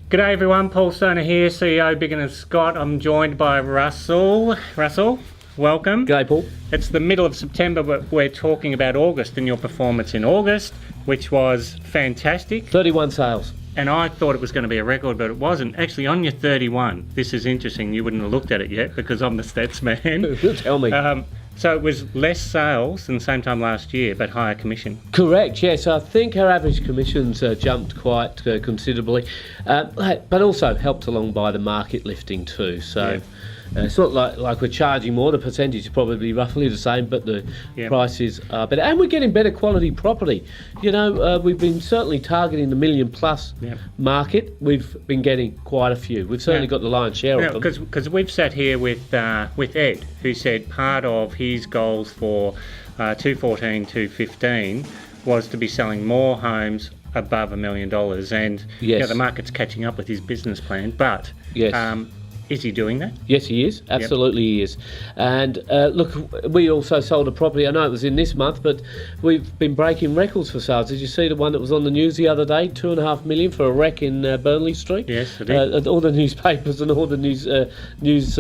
G'day everyone, Paul Stoner here, CEO Biggin and Scott. I'm joined by Russell. Russell, welcome. G'day, Paul. It's the middle of September, but we're talking about August and your performance in August, which was fantastic. 31 sales. And I thought it was going to be a record, but it wasn't. Actually, on your 31, this is interesting, you wouldn't have looked at it yet because I'm the stats man. Tell me. So it was less sales than the same time last year, but higher commission. Correct, yes. I think our average commissions jumped quite considerably, but also helped along by the market lifting too. So it's not like we're charging more. The percentage is probably roughly the same, but the prices are better. And we're getting better quality property. You know, we've been certainly targeting the $1 million plus market. We've been getting quite a few. We've certainly got the lion's share of them. Because we've sat here with Ed, who said part of his goals for 2014, 2015 was to be selling more homes above $1 million. And you know, the market's catching up with his business plan. But is he doing that? Yes, he is. Absolutely, he is. And look, we also sold a property. I know it was in this month, but we've been breaking records for sales. Did you see the one that was on the news the other day? $2.5 million for a wreck in Burnley Street. Yes, I did. All the newspapers and all the news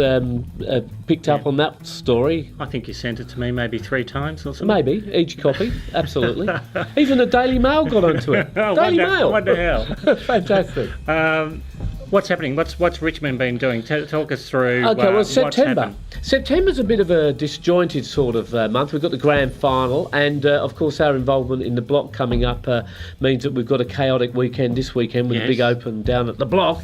picked up on that story. I think you sent it to me maybe 3 times or something. Maybe each copy. Absolutely. Even the Daily Mail got onto it. Daily Mail. What the hell? Fantastic. What's happening? What's Richmond been doing? Talk us through. Okay, well, September. What's September's a bit of a disjointed sort of month. We've got the grand final, and of course our involvement in the block coming up means that we've got a chaotic weekend this weekend with a big open down at the block.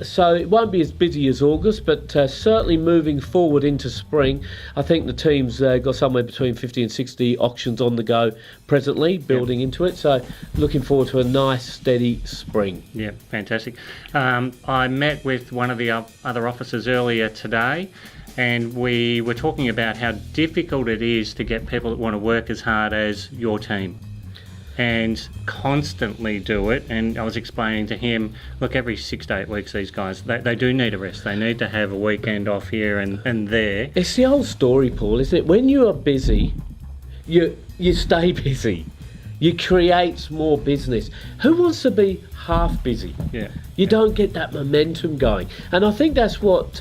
So it won't be as busy as August, but certainly moving forward into spring. I think the team's got somewhere between 50 and 60 auctions on the go presently, building into it. So looking forward to a nice, steady spring. Yeah, fantastic. I met with one of the other officers earlier today, and we were talking about how difficult it is to get people that want to work as hard as your team and constantly do it. And I was explaining to him, look, every 6 to 8 weeks these guys, they do need a rest. They need to have a weekend off here and there. It's the old story, Paul, isn't it? When you are busy, you stay busy. You create more business. Who wants to be half busy? You don't get that momentum going. And I think that's what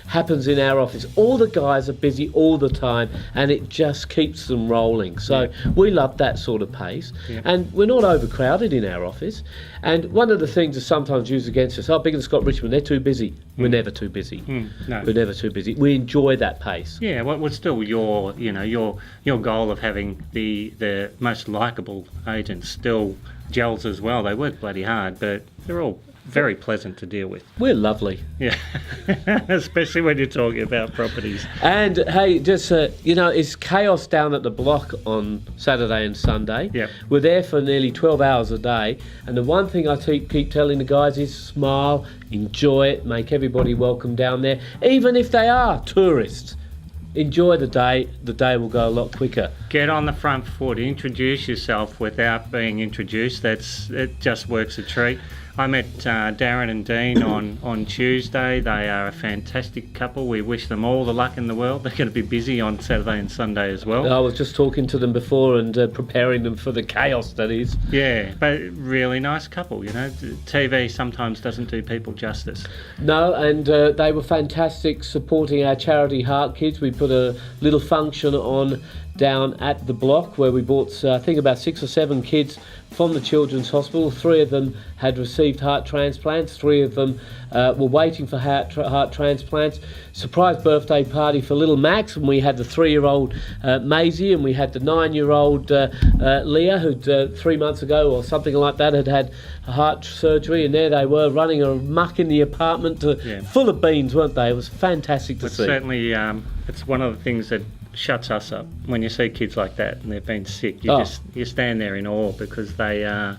happens in our office. All the guys are busy all the time, and it just keeps them rolling. So we love that sort of pace. And we're not overcrowded in our office. And one of the things that's sometimes used against us, Biggin, Scott, Richmond, they're too busy. We're never too busy. No. We're never too busy. We enjoy that pace. Yeah, well, still your goal of having the most likeable agents still gels as well. They work bloody hard, but they're all very pleasant to deal with. We're lovely. Yeah, especially when you're talking about properties. And hey, just it's chaos down at the block on Saturday and Sunday. We're there for nearly 12 hours a day, and the one thing I keep telling the guys is smile, enjoy it, make everybody welcome down there, even if they are tourists. Enjoy the day. The day will go a lot quicker. Get on the front foot. Introduce yourself without being introduced. It just works a treat. I met Darren and Dean on Tuesday. They are a fantastic couple. We wish them all the luck in the world. They're going to be busy on Saturday and Sunday as well. I was just talking to them before and preparing them for the chaos that is. Yeah, but really nice couple, you know. TV sometimes doesn't do people justice. No, and they were fantastic supporting our charity Heart Kids. We put a little function on down at the block where we brought, I think, about 6 or 7 kids from the Children's Hospital. 3 of them had received heart transplants. 3 of them were waiting for heart transplants. Surprise birthday party for little Max, and we had the 3-year-old Maisie, and we had the 9-year-old Leah, who 3 months ago or something like that had heart surgery, and there they were running amok in the apartment, full of beans, weren't they? It was fantastic to see. Certainly, it's one of the things that shuts us up when you see kids like that and they've been sick. You stand there in awe because they're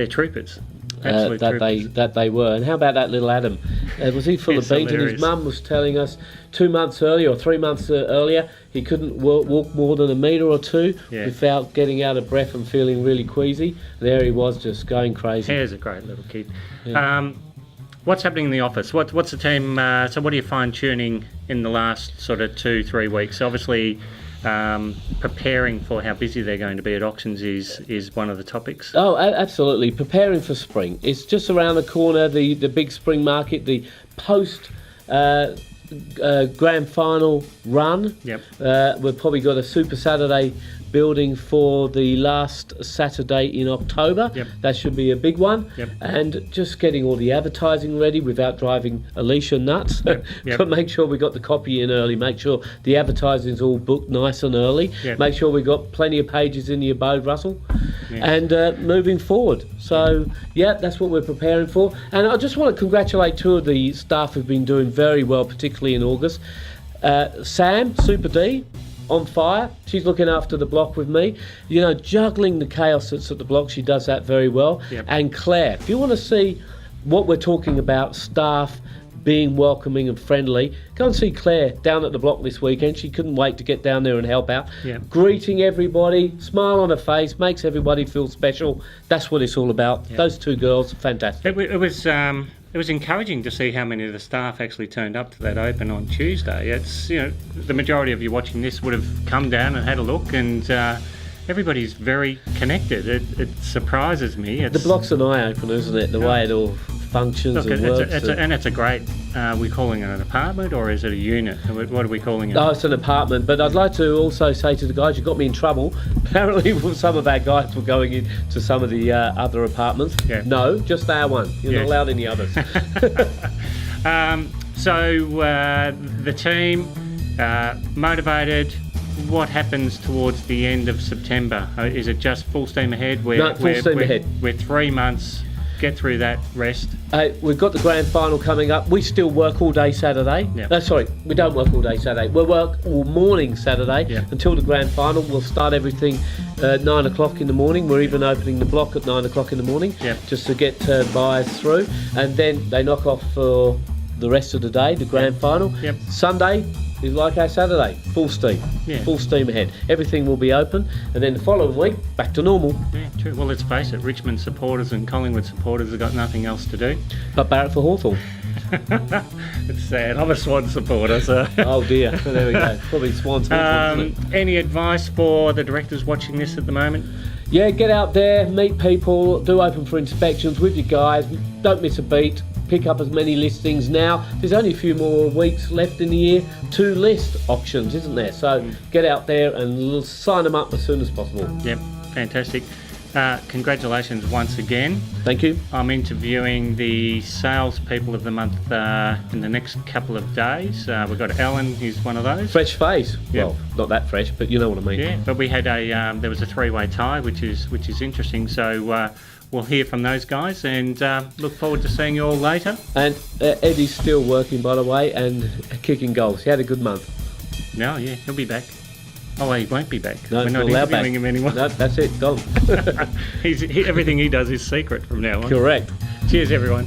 troopers. That they were. And how about that little Adam? Was he full of beans? And his mum was telling us 2 months earlier or 3 months earlier he couldn't walk more than a metre or 2 without getting out of breath and feeling really queasy. There he was, just going crazy. He's a great little kid. What's happening in the office? What's the team? So what are you fine tuning in the last sort of 2-3 weeks? Obviously, preparing for how busy they're going to be at auctions is one of the topics. Oh, absolutely. Preparing for spring. It's just around the corner, the big spring market, the post grand final run. Yep. We've probably got a Super Saturday building for the last Saturday in October. Yep. That should be a big one. Yep. And just getting all the advertising ready without driving Alicia nuts. Yep. Yep. But make sure we got the copy in early. Make sure the advertising's all booked nice and early. Yep. Make sure we got plenty of pages in the abode, Russell. Yes. And moving forward. So, yeah, that's what we're preparing for. And I just want to congratulate two of the staff who've been doing very well, particularly in August. Sam, Super D, on fire. She's looking after the block with me. You know, juggling the chaos that's at the block, she does that very well. Yep. And Claire, if you want to see what we're talking about, staff being welcoming and friendly, go and see Claire down at the block this weekend. She couldn't wait to get down there and help out. Yep. Greeting everybody, smile on her face, makes everybody feel special. That's what it's all about. Yep. Those two girls, fantastic. It was encouraging to see how many of the staff actually turned up to that open on Tuesday. It's, you know, the majority of you watching this would have come down and had a look, and everybody's very connected. It surprises me. The block's an eye-opener, isn't it? The way it all functions Look, and works. it's a great. We're calling it an apartment, or is it a unit? What are we calling it? Oh, it's an apartment. But I'd like to also say to the guys, you got me in trouble. Apparently, some of our guys were going into some of the other apartments. Yeah. No, just our one. You're not allowed any others. So the team motivated. What happens towards the end of September? Is it just full steam ahead? No, full steam ahead. We're 3 months. Get through that, rest. We've got the grand final coming up. We still work all day Saturday. Yep. Sorry, we don't work all day Saturday. We work all morning Saturday Yep. until the grand final. We'll start everything 9 o'clock in the morning. We're even opening the block at 9 o'clock in the morning, Yep. just to get buyers through. And then they knock off for the rest of the day, the grand final. Yep. Sunday is like our Saturday, full steam, Yeah. full steam ahead. Everything will be open, and then the following week, back to normal. Yeah, true. Well, let's face it, Richmond supporters and Collingwood supporters have got nothing else to do. But Barrett for Hawthorn. It's sad. I'm a Swan supporter, so. Oh dear, there we go. Probably Swans. Hawthorn, isn't it? Any advice for the directors watching this at the moment? Yeah, get out there, meet people, do open for inspections with your guys, don't miss a beat, pick up as many listings now. There's only a few more weeks left in the year to list auctions, isn't there? So get out there and sign them up as soon as possible. Yep, fantastic. Congratulations once again. Thank you. I'm interviewing the salespeople of the month in the next couple of days. We've got Ellen, who's one of those. Fresh face. Yep. Well, not that fresh, but you know what I mean. Yeah, but we had there was a three-way tie, which is interesting. So we'll hear from those guys, and look forward to seeing you all later. And Eddie's still working, by the way, and kicking goals. He had a good month. No, yeah, he'll be back. Oh, he won't be back. No, we're not allowed back. interviewing him anymore. No, that's it, gone. Everything he does is secret from now on. Correct. Cheers, everyone.